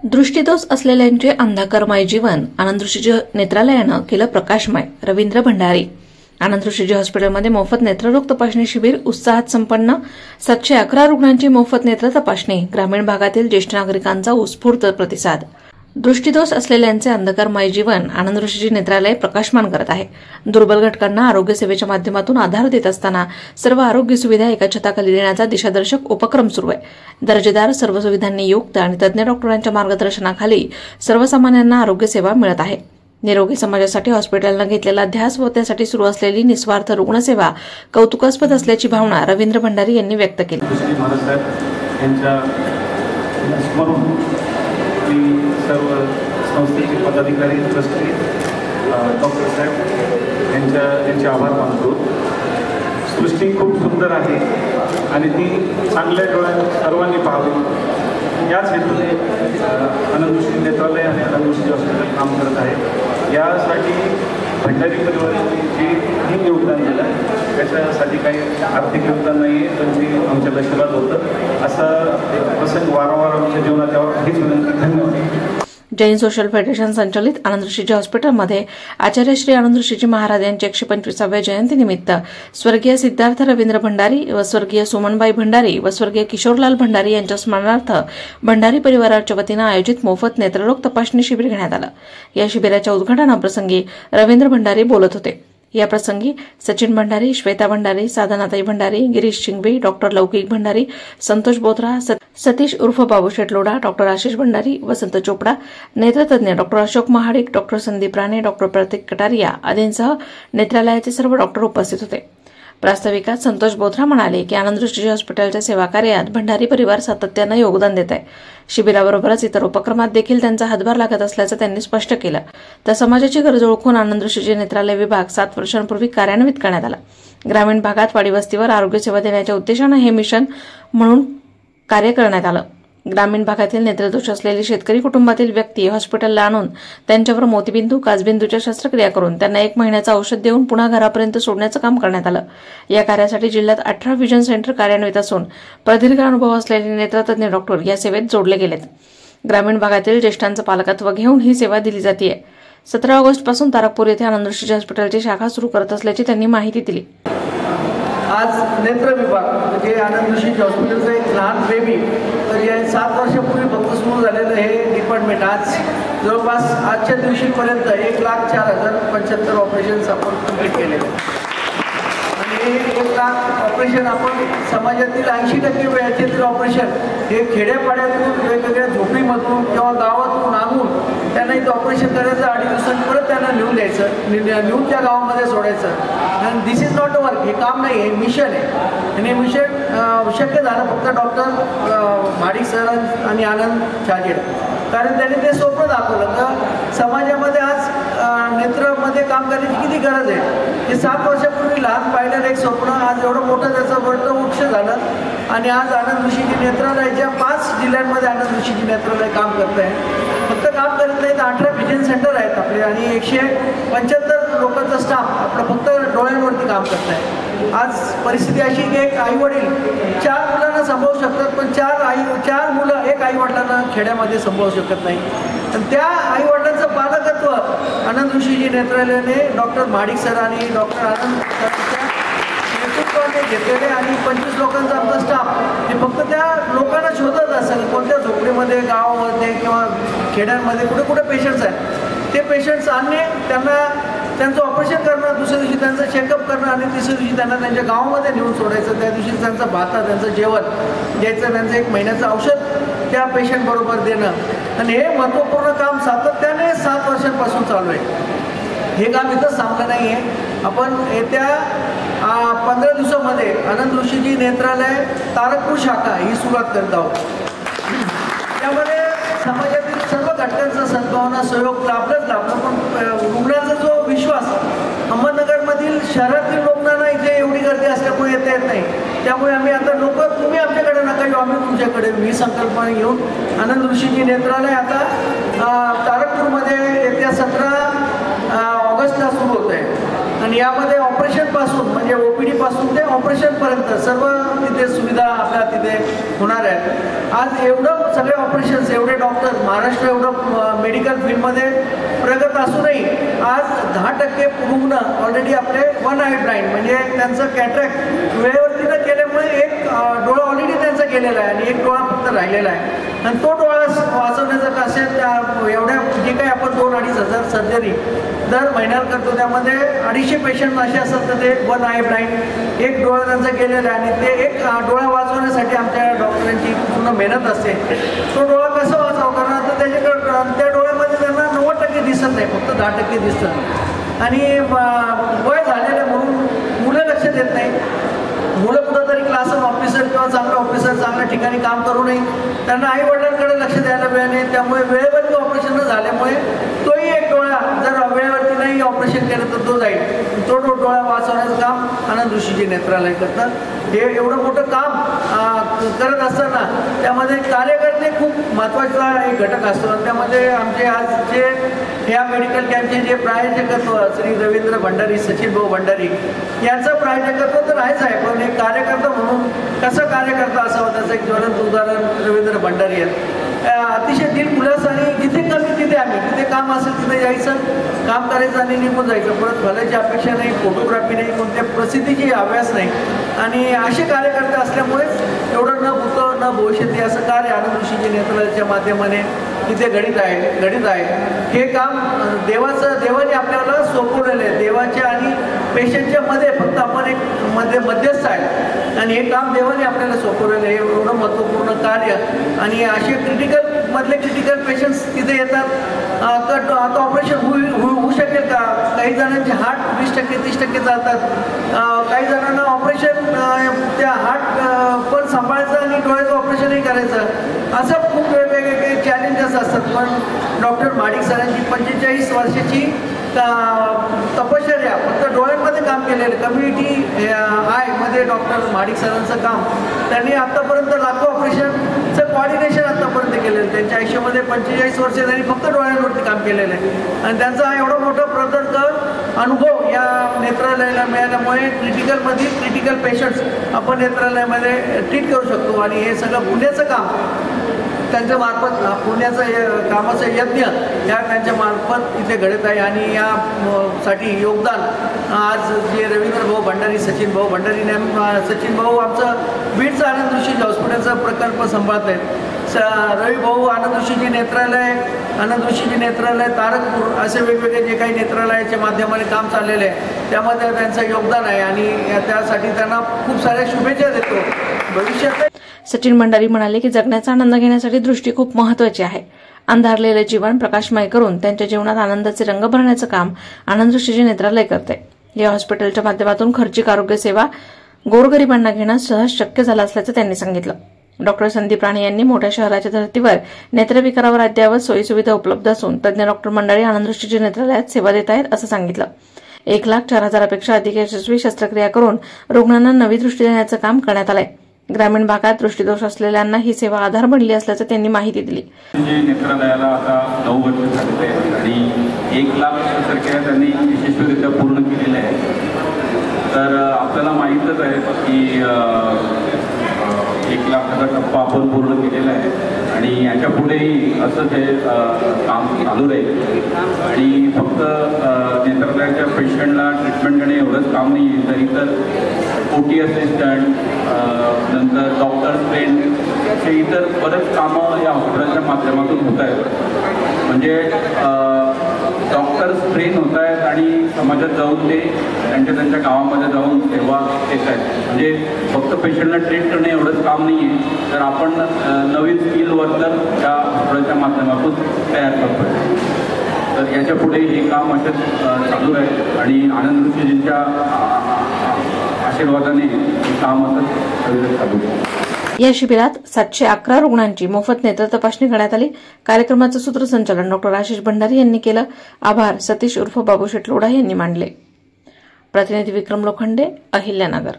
दृष्टीदोष असलेल्यांचे अंधकारमय जीवन आनंद ऋषीजी नेत्रालयानं केलं प्रकाशमय. रवींद्र भंडारी. आनंद ऋषीजी हॉस्पिटलमध्ये मोफत नेत्ररोग तपासणी शिबिर उत्साहात संपन्न. 711 रुग्णांची मोफत नेत्र तपासणी. ग्रामीण भागातील ज्येष्ठ नागरिकांचा उत्स्फूर्त प्रतिसाद. दृष्टीदोष असलेल्यांचे अंधकारमय जीवन आनंद ऋषीजी नेत्रालय प्रकाशमान करत आहे. दुर्बल घटकांना आरोग्य सेवेच्या माध्यमातून आधार देत असताना सर्व आरोग्य सुविधा एका छताखाली देण्याचा दिशादर्शक उपक्रम सुरू आहे. दर्जेदार सर्व सुविधांनी युक्त आणि तज्ञ डॉक्टरांच्या मार्गदर्शनाखाली सर्वसामान्यांना आरोग्य सेवा मिळत आहे. निरोगी समाजासाठी हॉस्पिटलनं घेतलेला ध्यास व त्यासाठी सुरू असलेली निस्वार्थ रुग्णसेवा कौतुकास्पद असल्याची भावना रवींद्र भंडारी यांनी व्यक्त केली. सर्व संस्थेचे पदाधिकारी ट्रस्टी डॉक्टर साहेब यांचे आभार मानतो. सृष्टी खूप सुंदर आहे आणि ती चांगल्या डोळ्यात सर्वांनी पाहावी याच हेतूने आनंद ऋषी नेत्रालय आणि आनंद ऋषी हॉस्पिटल काम करत आहे. यासाठी भंडारी परिवाराने जे योगदान दिलं त्याच्यासाठी काही आर्थिक योगदान नाही आहे, पण ते आमच्या लक्षात होतं. असा प्रसंग वारंवार आमच्या जीवनात यावर हेच विनंती. धन्यवाद. जैन सोशल फेडरेशन संचालित आनंद ऋषीजी हॉस्पिटलमध्ये आचार्य श्री आनंद ऋषीजी महाराज यांच्या 125व्या जयंतीनिमित्त स्वर्गीय सिद्धार्थ रवींद्र भंडारी व स्वर्गीय सुमनबाई भंडारी व स्वर्गीय किशोरलाल भंडारी यांच्या स्मरणार्थ भंडारी परिवाराच्या वतीनं आयोजित मोफत नेत्ररोग तपासणी शिबिर घेण्यात आलं. या शिबिराच्या उद्घाटनाप्रसंगी रवींद्र भंडारी बोलत होते. या प्रसंगी सचिन भंडारी, श्वेता भंडारी, साधनाताई भंडारी, गिरीश शिंगवे, डॉक्टर लौकिक भंडारी, संतोष बोथरा, सतीश उर्फ बाबू शेटलोडा, डॉक्टर आशिष भंडारी, वसंत चोपडा, नेत्रतज्ञ doctor Ashok Mahadik, doctor Sandeep Rane, doctor Pratik Kataria आदींसह नेत्रालयाचे सर्व डॉक्टर उपस्थित होते. प्रास्ताविकात संतोष बोथरा म्हणाले की आनंद ऋषीजी हॉस्पिटलच्या सेवा कार्यात भंडारी परिवार सातत्यानं योगदान देत आहे. शिबिराबरोबरच इतर उपक्रमात देखील त्यांचा हातभार लागत असल्याचं त्यांनी स्पष्ट केलं. तर समाजाची गरज ओळखून आनंद ऋषीजी नेत्रालय विभाग 7 वर्षांपूर्वी कार्यान्वित करण्यात आला. ग्रामीण भागात वाडी वस्तीवर आरोग्य सेवा देण्याच्या उद्देशानं हे मिशन म्हणून कार्य करण्यात आलं. ग्रामीण भागातील नेत्रदोष असलेले शेतकरी कुटुंबातील व्यक्ती हॉस्पिटलला आणून त्यांच्यावर मोतीबिंदू, काचबिंदूच्या शस्त्रक्रिया करून त्यांना 1 महिन्याचं औषध देऊन पुन्हा घरापर्यंत सोडण्याचं काम करण्यात आलं. या कार्यासाठी जिल्ह्यात 18 व्हिजन सेंटर कार्यान्वित असून प्रदीर्घ अनुभव असलेले नेत्रतज्ञ डॉक्टर या सेवेत जोडले गेलेत. ग्रामीण भागातील ज्येष्ठांचं पालकत्व घेऊन ही सेवा दिली जाते. 17 ऑगस्टपासून तारकपूर येथे आनंद ऋषीजी हॉस्पिटलची शाखा सुरू करत असल्याची त्यांनी माहिती दिली. आज नेत्र विभाग म्हणजे आनंद ऋषीजी हॉस्पिटलचं एक लहान बेबी तर या 7 वर्षापूर्वी फक्त सुरू झालेलं हे डिपार्टमेंट आज जवळपास आजच्या दिवशीपर्यंत 1,04,075 ऑपरेशन्स आपण कंप्लीट केलेले आणि 1,00,000 ऑपरेशन आपण समाजातील 80% वेळाचे ऑपरेशन हे खेड्यापाड्यातून वेगवेगळ्या झोपडीमधून किंवा गावातून आणून त्यांना इथं ऑपरेशन करायचं 2.5 दिवसांनी परत त्यांना नेऊन द्यायचं, नेऊन त्या गावामध्ये सोडायचं. आणि दिस इज नॉट अ वर्क, हे काम नाही, हे मिशन आहे. आणि हे मिशन शक्य झालं फक्त डॉक्टर माडिक सर आणि आनंद छाजेड, कारण त्यांनी ते स्वप्न दाखवलं तर समाजामध्ये आज नेत्रामध्ये काम करण्याची किती गरज आहे. हे 7 वर्षापूर्वी लहान पाहिलेलं एक स्वप्न आज एवढं मोठं त्याचं वृक्ष झालं आणि आज आनंद ऋषीजी नेत्रालयाच्या 5 जिल्ह्यांमध्ये आनंद ऋषीजी नेत्रालय काम करत आहे. फक्त काम करत नाही तर 18 व्हिजन सेंटर आहेत आपले आणि 175 लोकांचा स्टाफ आपलं फक्त डोळ्यांवरती काम करत आहे. आज परिस्थिती अशी की एक आईवडील 4 मुलांना सांभाळू शकतात, पण 4 मुलं एक आईवडिलांना खेड्यामध्ये सांभाळू शकत नाही. आणि त्या आईवडिलांचं पालकत्व आनंद ऋषीजी नेत्रालयाने डॉक्टर माडिक सर आणि डॉक्टर आनंद सरांच्या नेतृत्वाने घेतलेले आणि 25 लोकांचा आमचा स्टाफ हे फक्त त्या लोकांना शोधत असेल कोणत्या झोपडीमध्ये, गावामध्ये किंवा खेड्यांमध्ये कुठे कुठे पेशंट्स आहेत ते पेशंट्स आणणे, त्यांचं ऑपरेशन करणं, दुसऱ्या दिवशी त्यांचं चेकअप करणं आणि तिसऱ्या दिवशी त्यांना त्यांच्या गावामध्ये नेऊन सोडायचं. त्या दिवशी त्यांचा भाता, त्यांचं जेवण द्यायचं, त्यांचं 1 महिन्याचं औषध त्या पेशंटबरोबर देणं. आणि हे महत्त्वपूर्ण काम सातत्याने 7 वर्षांपासून चालू आहे. हे काम इथंच थांबलं नाही आहे. आपण येत्या 15 दिवसामध्ये आनंद ऋषीजी नेत्रालय तारकपूर शाखा ही सुरुवात करत आहोत. त्यामध्ये समाजातील सर्व घटकांचा सद्भावना सहयोग लाभलंच लाभलं, पण रुग्णांचा जो विश्वास अहमदनगरमधील शहरातील रुग्णांना इथे एवढी गर्दी असल्यामुळे येता येत नाही. त्यामुळे आम्ही आता तुम्ही आमच्याकडे नका येऊ, आम्ही तुमच्याकडे ही संकल्पना घेऊन आनंद ऋषीजी नेत्रालय आता तारकपूरमध्ये येत्या 17 ऑगस्टला सुरू होत आहे. आणि यामध्ये ऑपरेशनपासून म्हणजे OPD पासून ते ऑपरेशनपर्यंत सर्व तिथे सुविधा आपल्या तिथे होणार आहेत. आज एवढं सगळे ऑपरेशन्स, एवढे डॉक्टर, महाराष्ट्र एवढं मेडिकल फील्डमध्ये प्रगत असूनही आज 10% रुग्ण ऑलरेडी आपले वन आय ब्लाइंड, म्हणजे त्यांचं कॅटरॅक्ट वेळेवरती न केल्यामुळे एक डोळा ऑलरेडी त्यांचा गेलेला आहे आणि एक डोळा फक्त राहिलेला आहे. आणि तो डोळा वाचवण्याचं का असेल, एवढ्या जे काही आपण 2-2.5 हजार सर्जरी दर महिन्याला करतो, त्यामध्ये 250 पेशंट असे असतात तर ते वन आय ब्लाइंड, एक डोळा त्यांचा गेलेला आहे आणि ते एक डोळा वाचवण्यासाठी आमच्या डॉक्टरांची पूर्ण मेहनत असते. तो डोळा कसा वाचावा, कारण तर त्याच्याकडे त्या डोळ्यामध्ये त्यांना 90% दिसत नाही, फक्त 10% दिसतं. आणि वय झालेलं म्हणून मुलं लक्ष देत नाही. मुलं कुठंतरी क्लास ऑफिसर किंवा चांगला ऑफिसर चांगल्या ठिकाणी काम करू नये, त्यांना आई वडिलांकडे लक्ष द्यायला वेळ नाही. त्यामुळे वेळेवरती ऑपरेशन न झाल्यामुळे तोही एक डोळा जर वेळेवरती नाही ऑपरेशन केलं तर तो जाईल. तो डोळा वाचवण्याचं काम आनंद ऋषीजी नेत्रालय करतात. हे एवढं मोठं काम करत असताना त्यामध्ये कार्यकर्ते खूप महत्त्वाचा एक घटक असतो. आणि त्यामध्ये आमचे आजचे ह्या मेडिकल कॅम्पचे जे प्रायोजकत्व श्री रवींद्र भंडारी, सचिन भाऊ भंडारी यांचं प्रायोजकत्व तर आहेच आहे, पण एक कार्यकर्ता म्हणून कसं कार्यकर्ता असावं त्याचं एक ज्वलंत उदाहरण रवींद्र भंडारी आहेत. अतिशय दिलखुलास आणि जिथे कमी तिथे आम्ही, जिथे काम असेल तिथे यायचं, काम करायचं आणि निघून जायचं. परत भल्याची अपेक्षा नाही, फोटोग्राफी नाही, कोणत्या प्रसिद्धीची हव्यास नाही. आणि असे कार्यकर्ते असल्यामुळेच एवढं न भूतं न भविष्यती असं कार्य आनंद ऋषीजी नेत्रालयाच्या माध्यमाने इथे घडित आहे. हे काम देवाने आपल्याला सोपवलेलं आहे. देवाच्या आणि पेशंटच्या मध्ये फक्त आपण एक मध्यस्थ आहे आणि हे काम देवाने आपल्याला सोपवलेलं आहे. एवढं महत्त्वपूर्ण कार्य. आणि असे क्रिटिकल पेशंट्स तिथे येतात. आता ऑपरेशन होऊ शकेल का? काही जणांचे हार्ट 20%-30% चालतात. काही जणांना ऑपरेशन त्या हार्ट पण सांभाळायचं आणि डोळ्याचं ऑपरेशनही करायचं, असं खूप वेगवेगळे चॅलेंजेस असतात. पण डॉक्टर माडिक सरांची 45 वर्षाची तपश्चर्या फक्त डोळ्यांमध्ये काम केलेलं, कम्युनिटी आयमध्ये डॉक्टर माडिक सरांचं काम, त्यांनी आत्तापर्यंत लाखो ऑपरेशनचं कोऑर्डिनेशन आत्तापर्यंत केलेलं. त्यांच्या आयुष्यामध्ये 45 वर्ष त्यांनी फक्त डोळ्यांवरती काम केलेलं आहे. आणि त्यांचा हा एवढा मोठा प्रदर्शक अनुभव या नेत्रालयाला मिळाल्यामुळे क्रिटिकल पेशंट्स आपण नेत्रालयामध्ये ट्रीट करू शकतो. आणि हे सगळं पुण्याचं काम त्यांच्या मार्फत, पुण्याचं कामाचं यज्ञ या त्यांच्या मार्फत इथे घडत आहे. आणि यासाठी योगदान आज जे रवींद्र भाऊ भंडारी, सचिन भाऊ भंडारी, सचिन भाऊ आमचं बीडचं आनंद ऋषीजी हॉस्पिटलचा प्रकल्प सांभाळत आहेत. रवी भाऊ आनंद ऋषीजी नेत्रालय, तारकपूर असे वेगवेगळे जे काही नेत्रालयाच्या माध्यमाने काम चाललेलं आहे त्यामध्ये त्यांचं योगदान आहे. आणि त्यासाठी त्यांना खूप साऱ्या शुभेच्छा देतो भविष्यात. सचिन भंडारी म्हणाले की जगण्याचा आनंद घेण्यासाठी दृष्टी खूप महत्त्वाची आहे. अंधारलेलं जीवन प्रकाशमय करून त्यांच्या जीवनात आनंदाचे रंग भरण्याचं काम आनंद ऋषीजी नेत्रालय करते. या हॉस्पिटलच्या माध्यमातून खर्चिक आरोग्य सेवा गोरगरिबांना घेणं सहज शक्य झालं असल्याचं त्यांनी सांगितलं. डॉक्टर संदीप राणे यांनी मोठ्या शहराच्या धर्तीवर नेत्रविकारावर अद्ययावत सोयीसुविधा उपलब्ध असून तज्ज्ञ डॉक्टर मंडळी आनंद ऋषीजी नेत्रालयात सेवा देत आहेत असं सांगितलं. 1,04,000पेक्षा अधिक यशस्वी शस्त्रक्रिया करून रुग्णांना नवी दृष्टी देण्याचं काम करण्यात आलंय. ग्रामीण भागात दृष्टीदोष असलेल्यांना ही सेवा आधार बनली असल्याचं त्यांनी माहिती दिली. नेत्रालयाला आता 9 वर्ष झालेले आहेत आणि 1,00,000 शस्त्रक्रिया त्यांनी यशस्वीरित्या पूर्ण केलेल्या आहेत. तर आपल्याला माहीतच आहे की 1,00,000चा टप्पा आपण पूर्ण केलेला आहे आणि याच्या पुढेही असंच हे काम चालू राहील. आणि फक्त नेत्रालयाच्या पेशंटला ट्रीटमेंट देणे एवढंच काम नाही आहे, तर इतर OT असिस्टंट, नंतर डॉक्टर ट्रेन असे इतर बरेच कामं या हॉस्पिटलच्या माध्यमातून होत आहेत. म्हणजे डॉक्टर्स ट्रेन होत आहेत आणि समाजात जाऊन ते त्यांच्या गावामध्ये जाऊन सेवा देत आहेत. म्हणजे फक्त पेशंटला ट्रीट करणे एवढंच काम नाही आहे, तर आपण नवीन स्किल वर्कर त्या हॉस्पिटलच्या माध्यमातून तयार करतो. तर याच्या पुढे हे काम असंच चालू आहे आणि आनंद ऋषीजींच्या आशीर्वादाने हे काम असंच चालू आहे. या शिबिरात 711 रुग्णांची मोफत नेत्र तपासणी करण्यात आली. कार्यक्रमाचं सूत्रसंचालन डॉक्टर आशिष भंडारी यांनी केलं. आभार सतीश उर्फ बाबू शेटलोडा यांनी मांडले. प्रतिनिधी विक्रम लोखंडे, अहिल्यानगर.